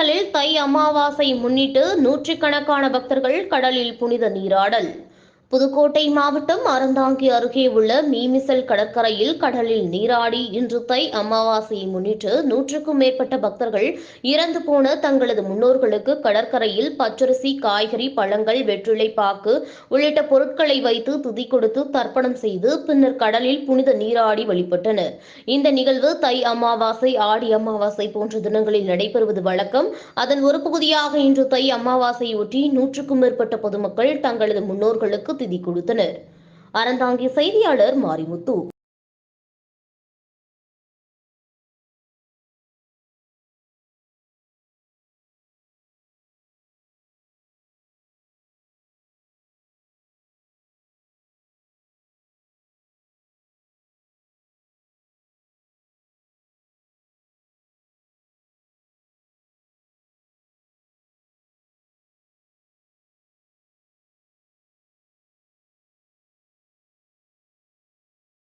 கொடைக்கானலில் தை அமாவாசை முன்னிட்டு நூற்றுக்கணக்கான பக்தர்கள் கடலில் புனித நீராடல். புதுக்கோட்டை மாவட்டம் அறந்தாங்கி அருகே உள்ள மீமிசல் கடற்கரையில் கடலில் நீராடி இன்று தை அமாவாசையை முன்னிட்டு நூற்றுக்கும் மேற்பட்ட பக்தர்கள் இறந்து போன தங்களது முன்னோர்களுக்கு கடற்கரையில் பச்சரிசி, காய்கறி, பழங்கள், வெற்றிலை பாக்கு உள்ளிட்ட பொருட்களை வைத்து துதி கொடுத்து தர்ப்பணம் செய்து பின்னர் கடலில் புனித நீராடி வழிபட்டனர். இந்த நிகழ்வு தை அமாவாசை, ஆடி அமாவாசை போன்ற தினங்களில் நடைபெறுவது வழக்கம். அதன் ஒரு பகுதியாக இன்று தை அமாவாசையொட்டி நூற்றுக்கும் மேற்பட்ட பொதுமக்கள் தங்களது முன்னோர்களுக்கு திதி கொடுத்தனர். அறந்தாங்கி செய்தியாளர் மாரிமுத்து.